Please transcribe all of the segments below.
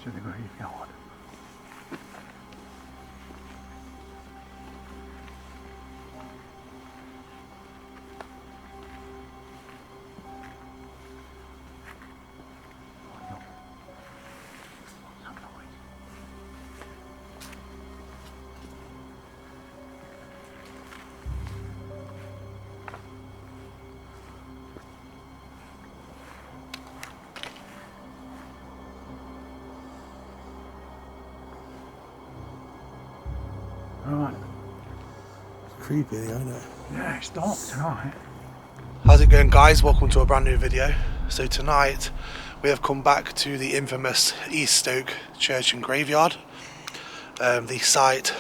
to the graveyard. Right. Creepy, isn't it? Yeah, it's dark tonight. How's it going, guys? Welcome to a brand new video. So tonight we have come back to the infamous East Stoke Church and Graveyard. The site,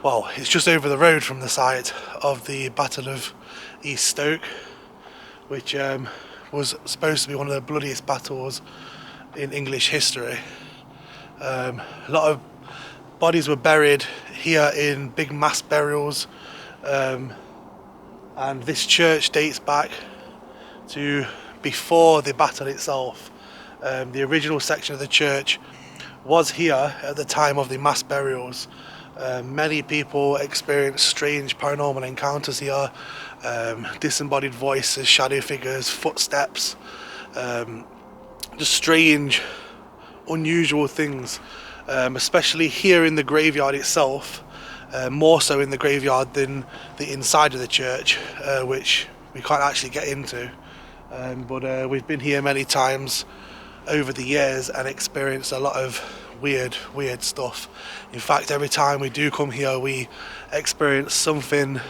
well, it's just over the road from the site of the Battle of East Stoke, which was supposed to be one of the bloodiest battles in English history. A lot of bodies were buried here in big mass burials, and this church dates back to before the battle itself. The original section of the church was here at the time of the mass burials. Many people experienced strange paranormal encounters here, disembodied voices, shadow figures, footsteps, just strange, unusual things. Especially here in the graveyard itself, more so in the graveyard than the inside of the church, which we can't actually get into. But we've been here many times over the years and experienced a lot of weird stuff. In fact, every time we do come here, we experience something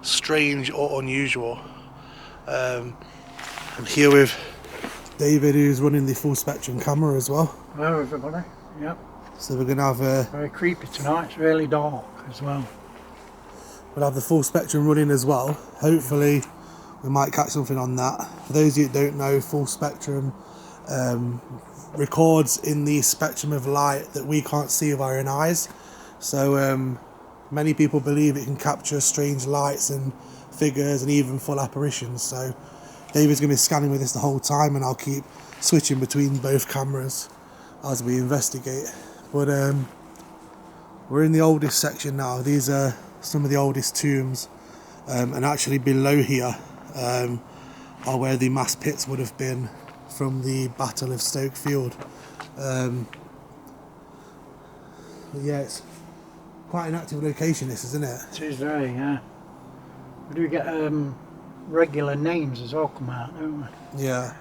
strange or unusual. I'm here with David, who's running the full spectrum camera as well. Hello everybody. Yep. So we're going to have a... Very creepy tonight, it's really dark as well. We'll have the full spectrum running as well. Hopefully we might catch something on that. For those of you that don't know, full spectrum records in the spectrum of light that we can't see with our own eyes. So many people believe it can capture strange lights and figures and even full apparitions. So David's going to be scanning with us the whole time, and I'll keep switching between both cameras as we investigate. But we're in the oldest section now. These are some of the oldest tombs, and actually below here are where the mass pits would have been from the Battle of Stoke Field. Yeah, it's quite an active location, this, isn't it? It is very, yeah. We do get regular names as well come out, don't we? Yeah.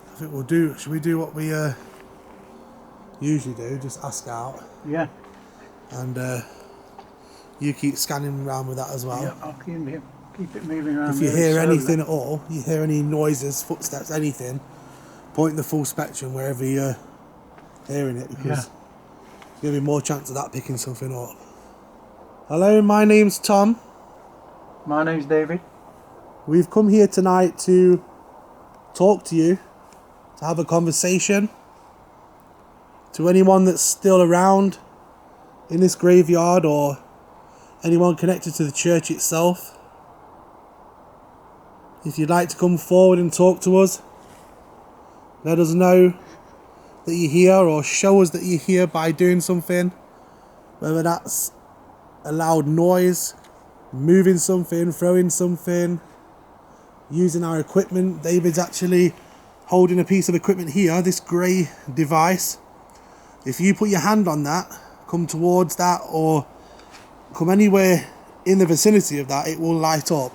I think we'll do, should we do what we usually do, just ask out? Yeah. And you keep scanning around with that as well. Yeah, I'll keep it moving around. If you hear anything at all, you hear any noises, footsteps, anything, point the full spectrum wherever you're hearing it, because there's going to be more chance of that picking something up. Hello, my name's Tom. My name's David. We've come here tonight to talk to you, to have a conversation. To anyone that's still around in this graveyard or anyone connected to the church itself, if you'd like to come forward and talk to us, let us know that you're here, or show us that you're here by doing something, whether that's a loud noise, moving something, throwing something, using our equipment. David's actually holding a piece of equipment here, this grey device. If you put your hand on that, come towards that, or come anywhere in the vicinity of that, it will light up.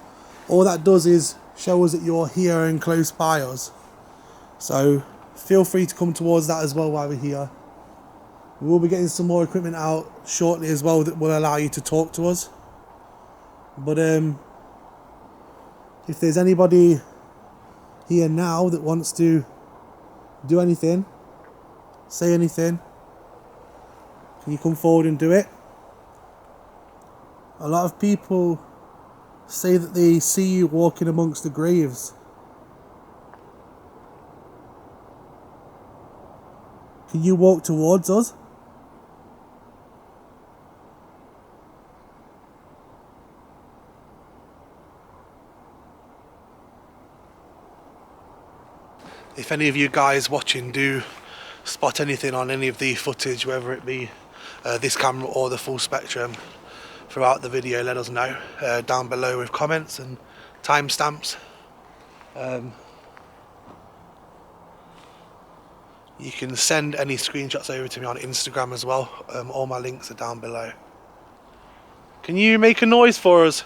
All that does is show us that you're here and close by us. So feel free to come towards that as well while we're here. We will be getting some more equipment out shortly as well that will allow you to talk to us. But if there's anybody here now that wants to do anything, say anything, can you come forward and do it? A lot of people say that they see you walking amongst the graves. Can you walk towards us? If any of you guys watching do spot anything on any of the footage, whether it be this camera or the full spectrum throughout the video, let us know down below with comments and timestamps. You can send any screenshots over to me on Instagram as well. All my links are down below. Can you make a noise for us?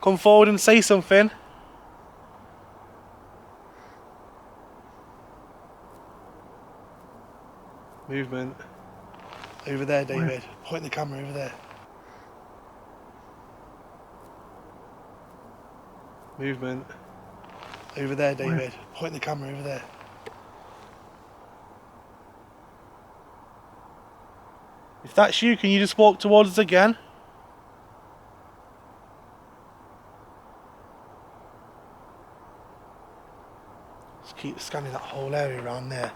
Come forward and say something. Movement. Over there, David. Where? Point the camera over there. Movement. Over there, David. Where? Point the camera over there. If that's you, can you just walk towards us again? Just keep scanning that whole area around there.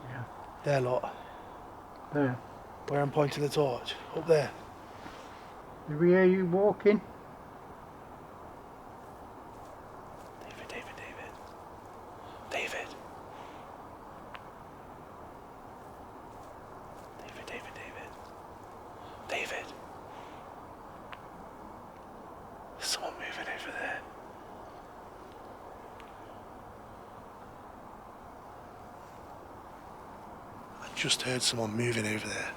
Yeah. There, look. There. Where I'm pointing the torch. Up there. Did we hear you walking? David, David, David. David. David, David, David. David. There's someone moving over there. I just heard someone moving over there.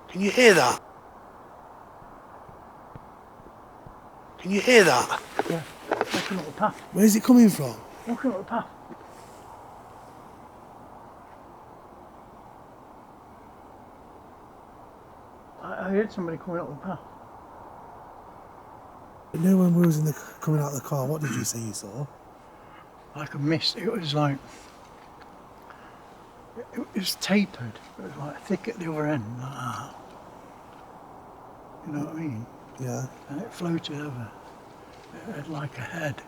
Can you hear that? Can you hear that? Yeah. Walking up the path. Where's it coming from? Walking up the path. I heard somebody coming up the path. But no one was coming out of the car. What did you say you saw? Like a mist. It was like... It was tapered. It was like thick at the other end. Like that. You know what I mean? Yeah. And it floated over. It had like a head.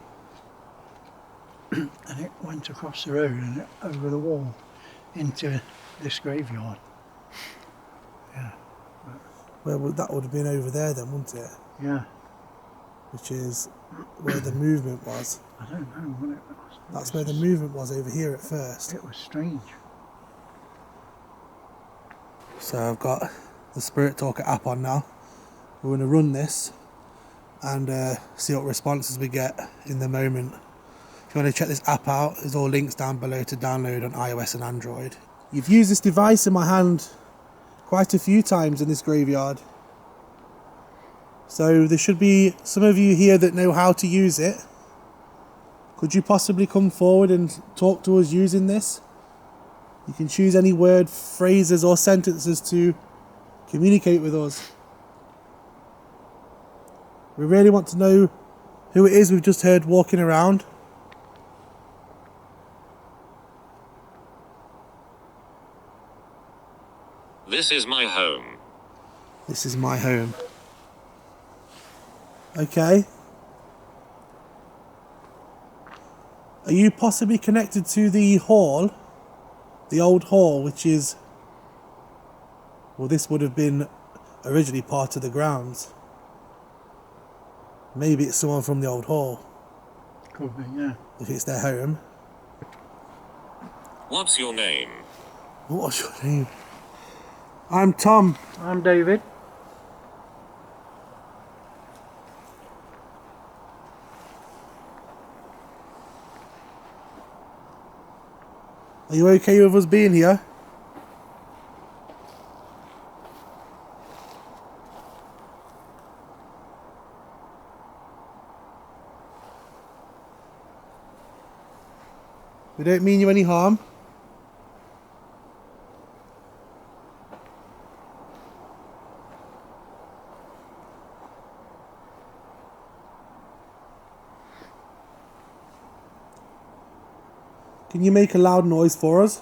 And it went across the road and it, over the wall into this graveyard. Yeah. Well, that would have been over there then, wouldn't it? Yeah. Which is where the movement was. I don't know what it was. That's where the movement was, over here at first. It was strange. So I've got the Spirit Talker app on now. We're going to run this and see what responses we get in the moment. If you want to check this app out, there's all links down below to download on iOS and Android. You've used this device in my hand quite a few times in this graveyard. So there should be some of you here that know how to use it. Could you possibly come forward and talk to us using this? You can choose any word, phrases or sentences to communicate with us. We really want to know who it is we've just heard walking around. This is my home. This is my home. Okay. Are you possibly connected to the hall? The old hall, which is... Well, this would have been originally part of the grounds. Maybe it's someone from the old hall, Could be, yeah. if it's their home. What's your name? What's your name? I'm Tom. I'm David. Are you okay with us being here? We don't mean you any harm. Can you make a loud noise for us?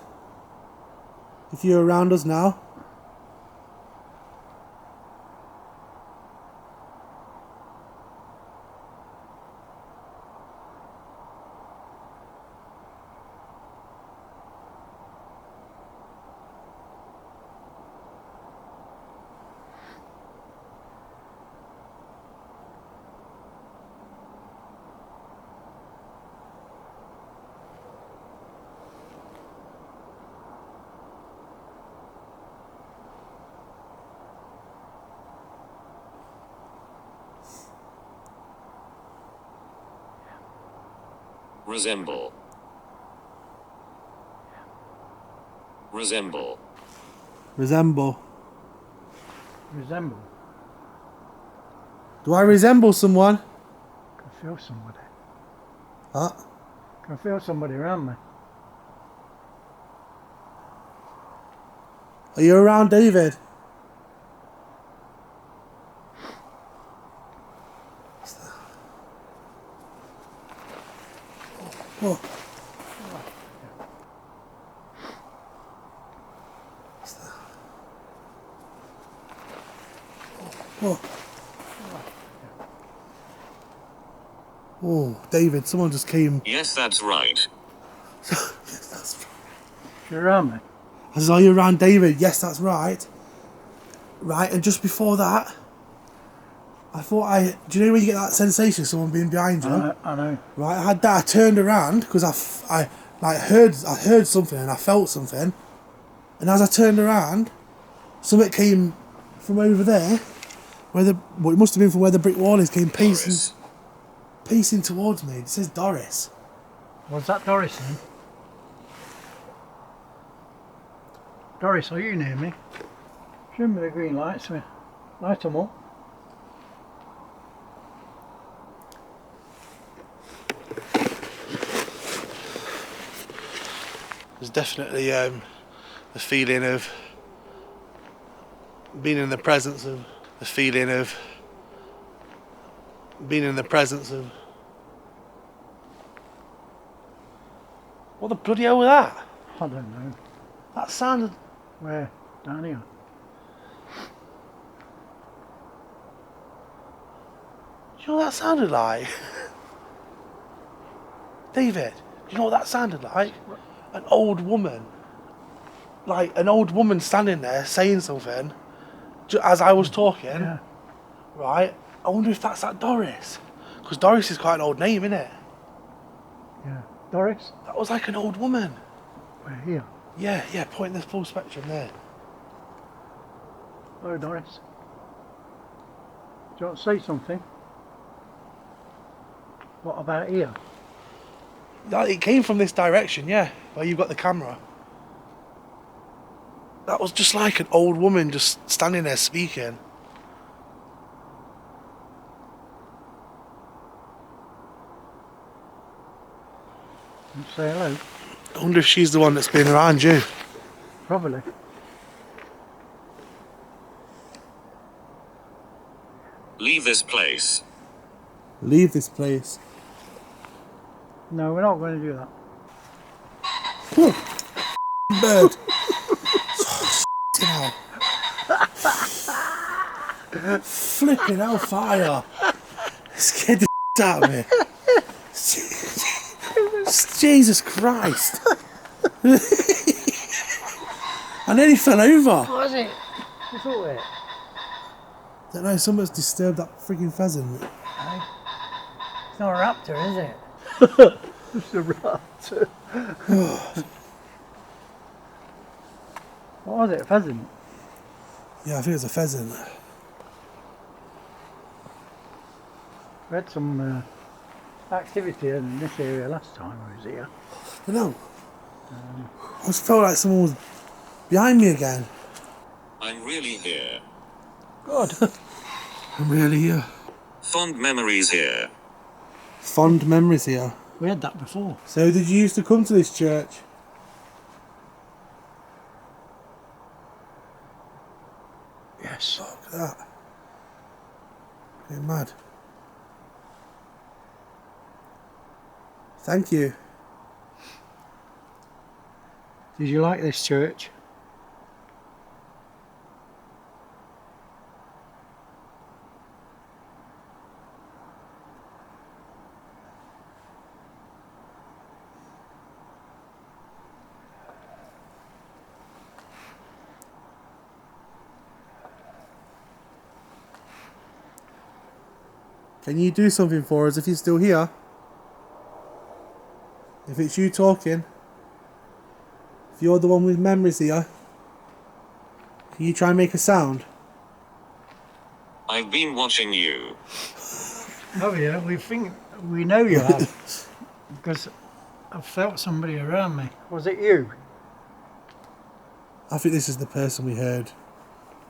If you're around us now. Resemble. Resemble. Resemble. Resemble. Do I resemble someone? Can feel somebody. Huh? Can feel somebody around me. Are you around, David? Whoa. Whoa. Oh, David, someone just came. Yes, that's right. Yes, that's right. You're around me. I saw you around, David. Yes, that's right. Right, and just before that, I thought do you know when you get that sensation of someone being behind you? I know. Right, I had that. I turned around because I heard something and I felt something, and as I turned around, something came from over there, it must have been from where the brick wall is, came pacing towards me. It says Doris. Was that Doris then? Doris, are you near me? Show me the green lights. Light them up. There's definitely the feeling of being in the presence of What the bloody hell was that? I don't know. That sounded. Where? Down here. Do you know what that sounded like? David, do you know what that sounded like? An old woman. Like an old woman standing there saying something as I was talking. Yeah. Right? I wonder if that's that Doris. Because Doris is quite an old name, isn't it? Yeah. Doris? That was like an old woman. We're here. Yeah, pointing the full spectrum there. Hello, Doris. Do you want to say something? What about here? It came from this direction, yeah, where you've got the camera. That was just like an old woman just standing there speaking. And say hello? I wonder if she's the one that's been around you. Probably. Leave this place. Leave this place. No, we're not going to do that. Bird. Flipping hell fire. Scared the out of me. Jesus Christ. I nearly fell over. What was it? What's up with it? I don't know, someone's disturbed that freaking pheasant. Hey? It's not a raptor, is it? It's a raptor. What was it? A pheasant? Yeah, I think it's a pheasant. We had some activity in this area last time I was here. I know. I just felt like someone was behind me again. I'm really here. Good. I'm really here. Fond memories here. Fond memories here. We had that before. So did you used to come to this church? Yes. Look at that. Getting mad. Thank you. Did you like this church? Can you do something for us if you're still here? If it's you talking, if you're the one with memories here, can you try and make a sound? I've been watching you. Oh yeah, we know you have. Because I felt somebody around me. Was it you? I think this is the person we heard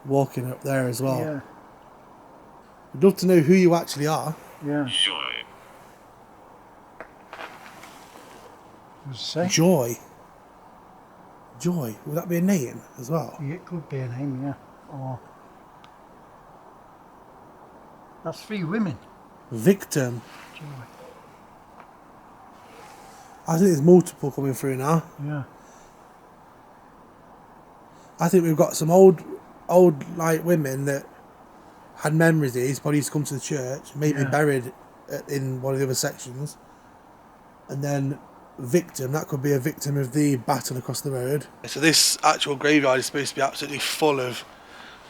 walking up there as well. Yeah, I'd love to know who you actually are. yeah. Joy. Was it say? Joy. Joy. Would that be a name as well? Yeah, it could be a name, yeah. Or that's 3 women. Victim. Joy. I think there's multiple coming through now. Yeah, I think we've got some old like women that had memories of these, probably used to come to the church, maybe Yeah. buried in one of the other sections. And then victim, that could be a victim of the battle across the road. So this actual graveyard is supposed to be absolutely full of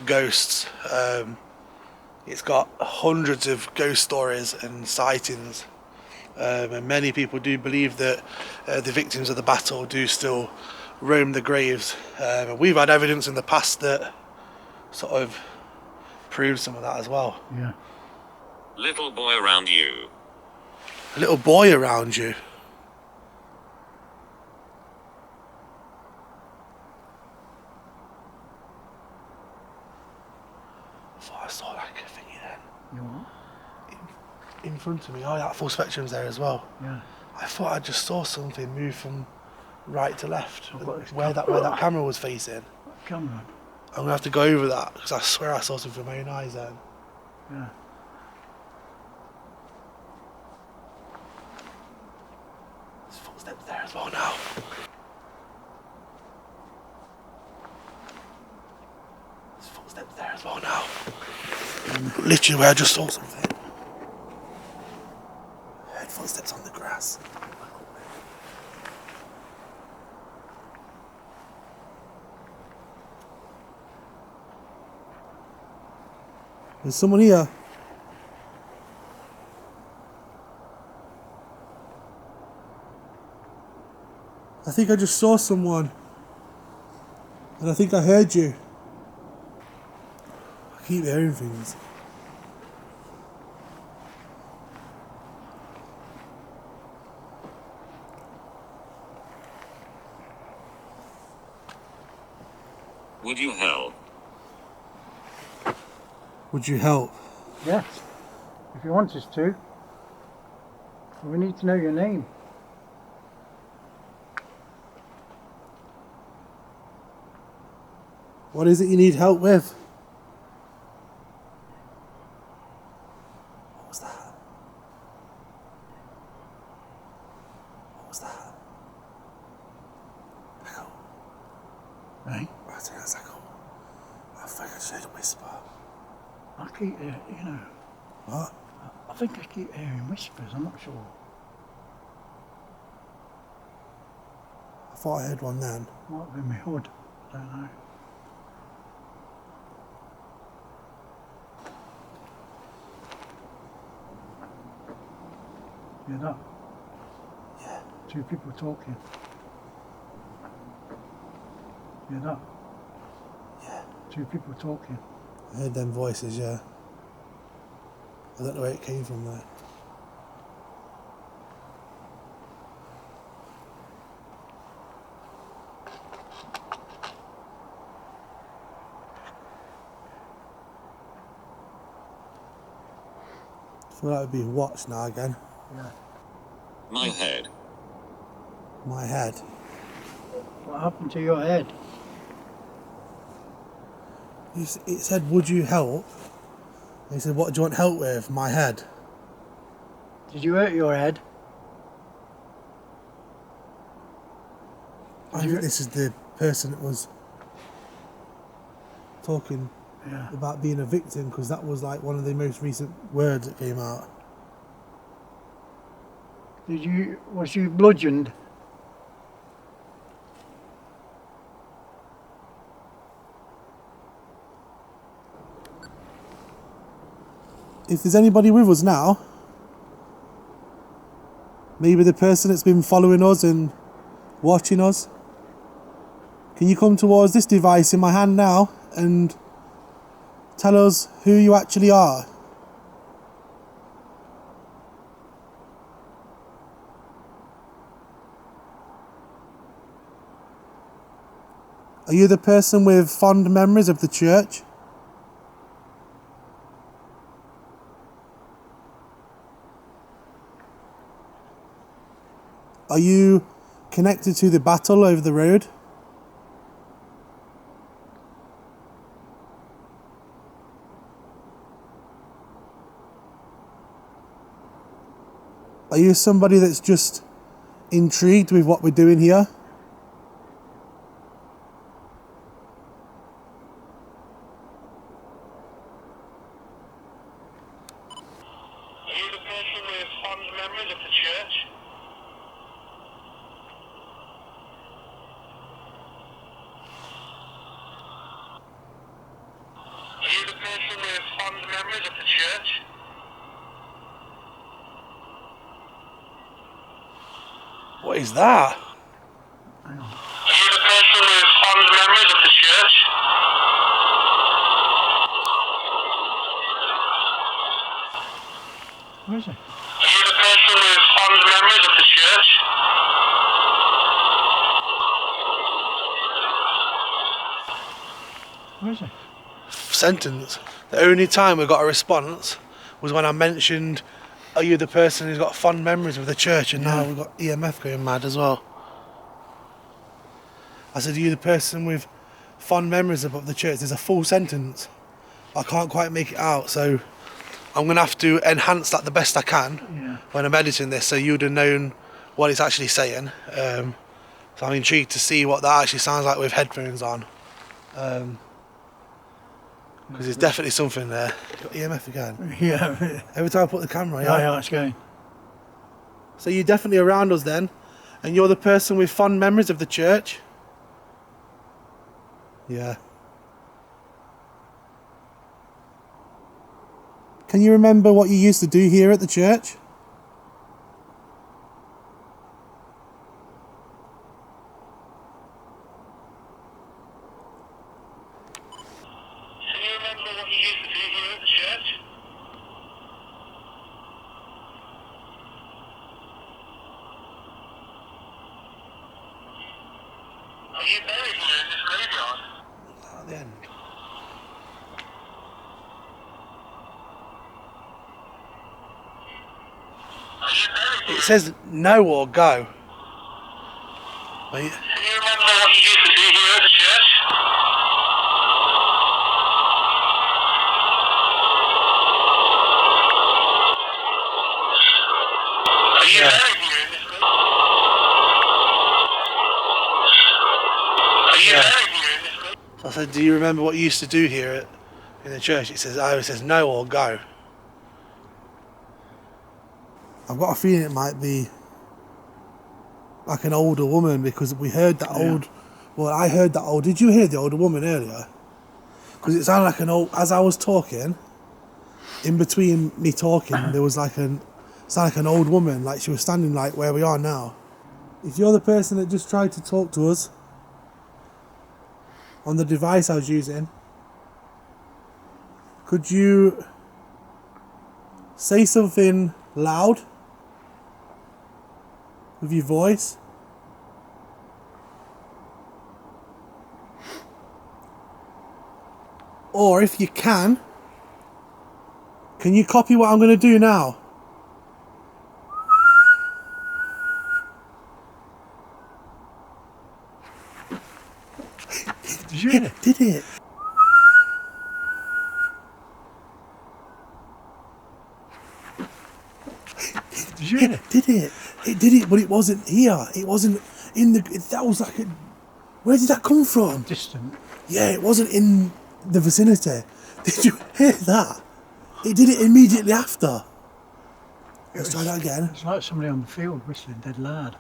ghosts. It's got hundreds of ghost stories and sightings. And many people do believe that the victims of the battle do still roam the graves. We've had evidence in the past that sort of proves some of that as well. yeah. Little boy around you. A little boy around you. I thought I saw like a thingy then. You what? In front of me. Oh, that full spectrum's there as well. Yeah. I thought I just saw something move from right to left, I've got this where that camera was facing. Come on. I'm gonna have to go over that because I swear I saw something with my own eyes then. Yeah. There's footsteps there as well now. There's footsteps there as well now. Literally where I just saw something. I heard footsteps on the grass. There's someone here. I think I just saw someone. And I think I heard you. I keep hearing things. Would you help? Would you help? Yes. If you want us to. We need to know your name. What is it you need help with? What was that? What was that? Echo. Right? I think that's echo. I think I said a whisper. I keep, you know, What? I think I keep hearing whispers. I'm not sure. I thought I heard one then. Might be my hood. I don't know. Hear that? Yeah. 2 people talking. Hear that? Yeah. 2 people talking. I heard them voices, yeah. I don't know where it came from though. I feel like it'd be watched now again. Yeah. My head. My head. What happened to your head? It said, would you help? And he said, what do you want help with? My head. Did you hurt your head? I think this is the person that was talking Yeah. about being a victim, because that was like one of the most recent words that came out. Was you bludgeoned? If there's anybody with us now, maybe the person that's been following us and watching us, can you come towards this device in my hand now and tell us who you actually are? Are you the person with fond memories of the church? Are you connected to the battle over the road? Are you somebody that's just intrigued with what we're doing here? Are you the person with fond memories of the church? Are you the person with fond memories of the church? What is that? Hang on. Are you the person with fond memories of the church? Where is it? Are you the person with fond memories of the church? Where is it? Sentence. The only time we got a response was when I mentioned, are you the person who's got fond memories of the church? And now we've got EMF going mad as well. I said, are you the person with fond memories of the church? There's a full sentence. I can't quite make it out, so I'm going to have to enhance that the best I can when I'm editing this, so you'd have known what it's actually saying. So I'm intrigued to see what that actually sounds like with headphones on. Because there's definitely something there. Got EMF again. Yeah. Every time I put the camera on, Yeah, it's going. So you're definitely around us then, and you're the person with fond memories of the church? Yeah. Can you remember what you used to do here at the church? Can you remember what you used to do here at the church? Are you buried here in this graveyard? At the end. Are you buried here? It says no or go. Wait. Can you remember what you used to do here at the church? Are you buried here in this graveyard? Are you buried here in this graveyard? I said, do you remember what you used to do here in the church? It says no or go. I've got a feeling it might be like an older woman, because we heard that old. Well, I heard that old. Did you hear the older woman earlier? Because it sounded like an old. As I was talking, in between me talking, there was like sounded like an old woman, like she was standing like where we are now. If you're the person that just tried to talk to us on the device I was using, could you say something loud with your voice? Or if you can you copy what I'm going to do now? Did you hear it? Did it? Did you hear it? Did it? It did it, but it wasn't here. It wasn't in the. That was like a. Where did that come from? Distant. Yeah, it wasn't in the vicinity. Did you hear that? It did it immediately after. Let's try that again. It's like somebody on the field whistling dead loud.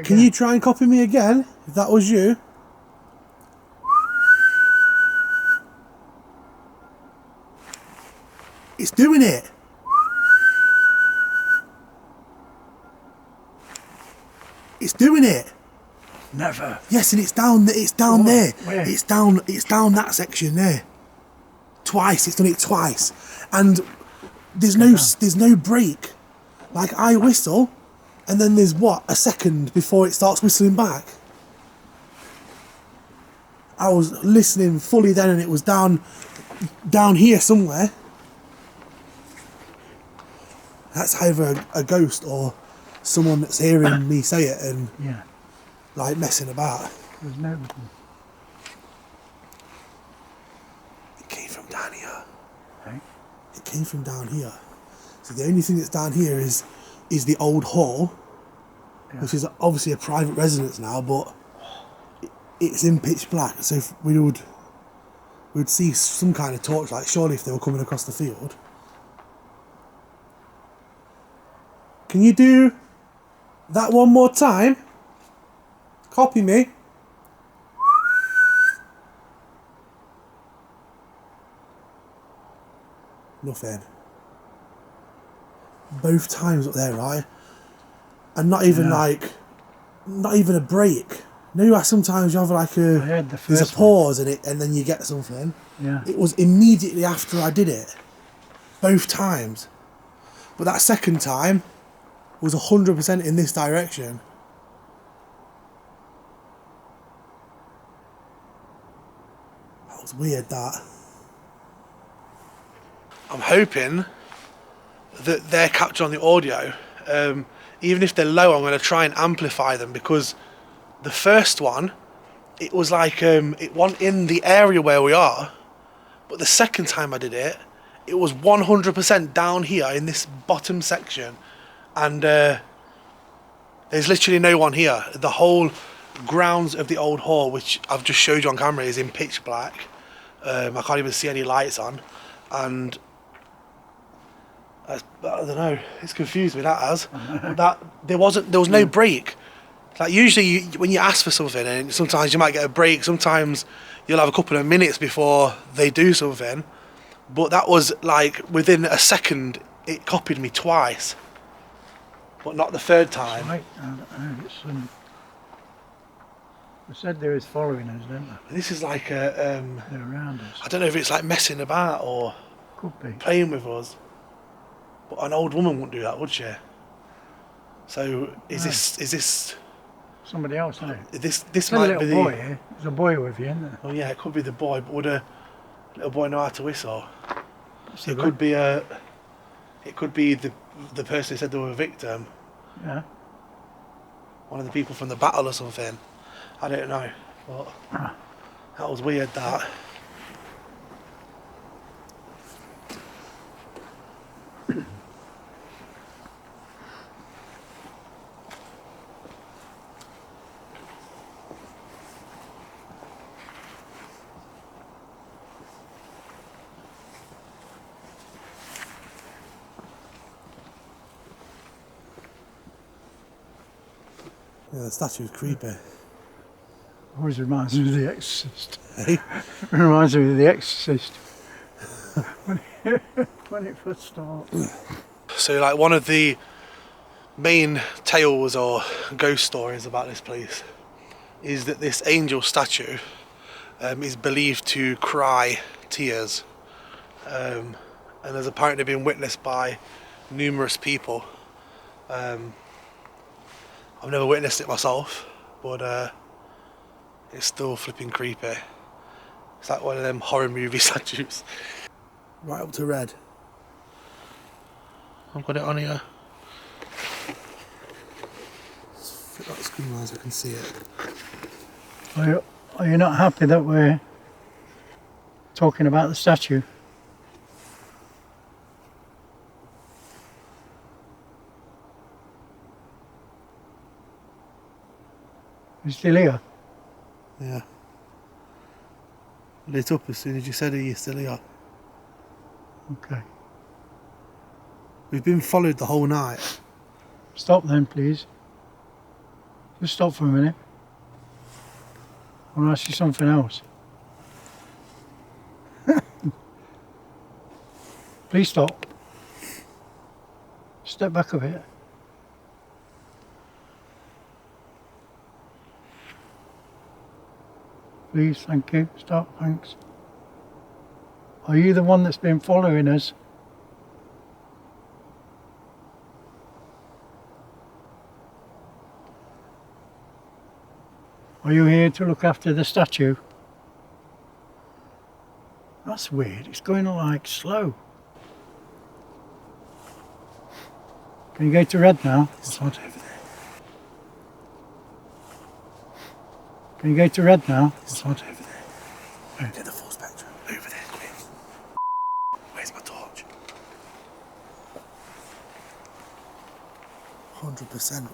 Can you try and copy me again, if that was you? It's doing it. It's doing it. Never. Yes, and it's down. It's down there. Where? It's down. It's down that section there. Twice. It's done it twice, and there's no break. Like I whistle, and then there's what, a second before it starts whistling back. I was listening fully then, and it was down here somewhere. That's either a ghost or someone that's hearing me say it and Yeah. like messing about. There's nobody. It came from down here. Right? It came from down here. So the only thing that's down here is the old hall, Yeah. which is obviously a private residence now, but it's in pitch black. So if we'd see some kind of torchlight, surely, if they were coming across the field. Can you do that one more time? Copy me. Nothing. Both times up there, right? And not even not even a break. You know, sometimes you have like I heard the there's a first pause in it, and then you get something. Yeah. It was immediately after I did it. Both times. But that second time was 100% in this direction. That was weird, that. I'm hoping that they're captured on the audio. Even if they're low, I'm going to try and amplify them, because the first one, it was like it wasn't in the area where we are, but the second time I did it, it was 100% down here in this bottom section, and there's literally no one here. The whole grounds of the old hall, which I've just showed you on camera, is in pitch black. I can't even see any lights on, and I don't know. It's confused me, that has. That there was no break. Like usually when you ask for something, and sometimes you might get a break, sometimes you'll have a couple of minutes before they do something, but that was like within a second. It copied me twice, but not the third time. Right. I don't know. It's they said they was following us, didn't they? This is like They're around us. I don't know if it's like messing about or Could be. playing with us, but an old woman wouldn't do that, would she? So is No. this Somebody else, isn't it? this It's a might little be the boy here. There's a boy with you, isn't there? Oh yeah, it could be the boy, but would a little boy know how to whistle? It's It a could be the person who said they were a victim, Yeah. one of the people from the battle or something. I don't know, but that was weird, that. Yeah, the statue's creepy. Always reminds me of The Exorcist. Hey? Reminds me of The Exorcist. when it first starts. So like one of the main tales or ghost stories about this place is that this angel statue is believed to cry tears, and has apparently been witnessed by numerous people. I've never witnessed it myself, but it's still flipping creepy. It's like one of them horror movie statues. Right up to red. I've got it on here. Flip that screen line so I can see it. Are you not happy that we're talking about the statue? You still here? Yeah. Lit up as soon as you said it, you're still here. Okay. We've been followed the whole night. Stop then, please. Just stop for a minute. I want to ask you something else. Please stop. Step back a bit. Please, thank you. Stop, thanks. Are you the one that's been following us? Are you here to look after the statue? That's weird. It's going like slow. Can you go to red now? It's not over there. Can you go to red now? It's not over there. Get the full spectrum. Over there, quick. Where's my torch? 100%.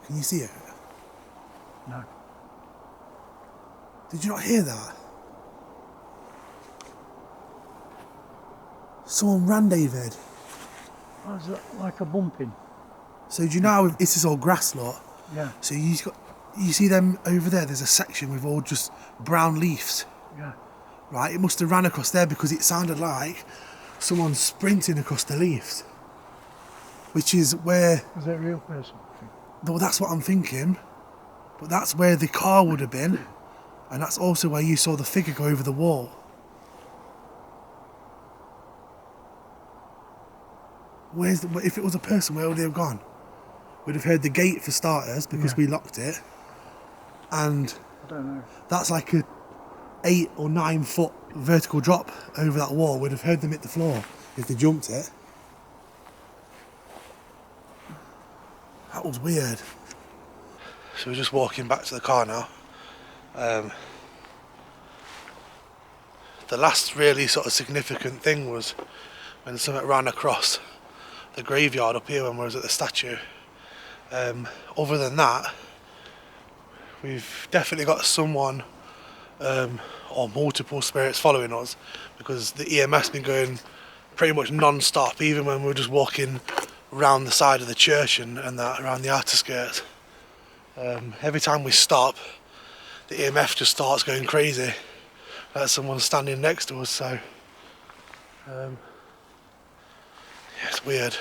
Can you see it? No. Did you not hear that? Someone ran, David. Oh, is that like a bumping? So do you know how this is all grass lot? Yeah, So you see them over there, there's a section with all just brown leaves, yeah. right? It must have ran across there because it sounded like someone sprinting across the leaves. Which is where, Was it a real person? well, that's what I'm thinking, but that's where the car would have been, and that's also where you saw the figure go over the wall. If it was a person, where would they have gone? We'd have heard the gate for starters because we locked it, and I don't know. that's like a 8 or 9 foot vertical drop over that wall. We'd have heard them hit the floor if they jumped it. That was weird. So we're just walking back to the car now. The last really sort of significant thing was when something ran across the graveyard up here when we was at the statue. Other than that, we've definitely got someone or multiple spirits following us, because the EMS been going pretty much non-stop, even when we were just walking around the side of the church and that, around the outer skirts. Every time we stop, the EMF just starts going crazy, like someone's standing next to us. So yeah, it's weird.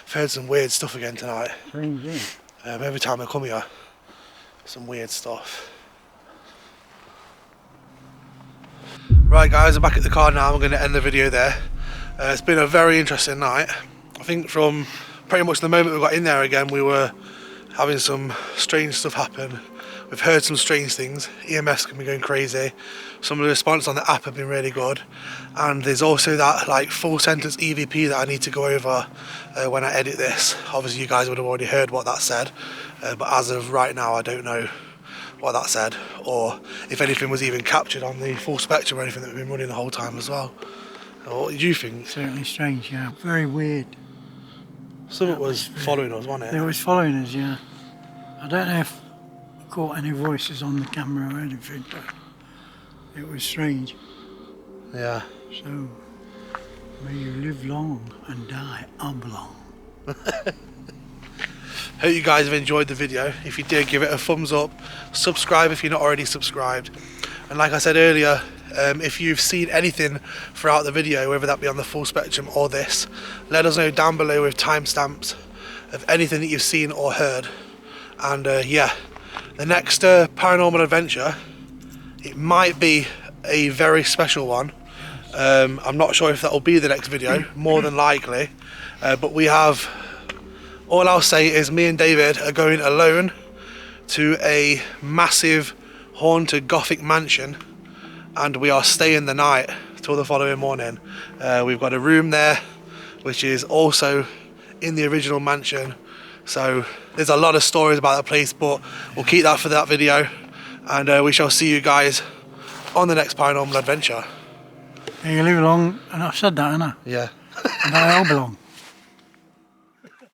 I've heard some weird stuff again tonight. Strange, isn't it? Every time I come here, some weird stuff. Right guys, I'm back at the car now. I'm going to end the video there. It's been a very interesting night. I think from pretty much the moment we got in there again, we were having some strange stuff happen. We've heard some strange things. EMS can be going crazy. Some of the response on the app have been really good. And there's also that like full sentence EVP that I need to go over when I edit this. Obviously you guys would have already heard what that said, but as of right now I don't know what that said, or if anything was even captured on the full spectrum or anything that we've been running the whole time as well. What did you think? Certainly strange, yeah. Very weird. Something was following us, wasn't They it? was following us, yeah. I don't know if I caught any voices on the camera or anything, but it was strange. Yeah. So, may you live long and die oblong. Hope you guys have enjoyed the video. If you did, give it a thumbs up. Subscribe if you're not already subscribed. And like I said earlier, if you've seen anything throughout the video, whether that be on the full spectrum or this, let us know down below with timestamps of anything that you've seen or heard. And yeah, the next paranormal adventure, it might be a very special one. I'm not sure if that will be the next video, more than likely, but we have, all I'll say is me and David are going alone to a massive haunted gothic mansion, and we are staying the night till the following morning. We've got a room there which is also in the original mansion, so there's a lot of stories about that place, but we'll keep that for that video, and we shall see you guys on the next paranormal adventure. May you live long, and I've said that, haven't I? Yeah. And I oblong.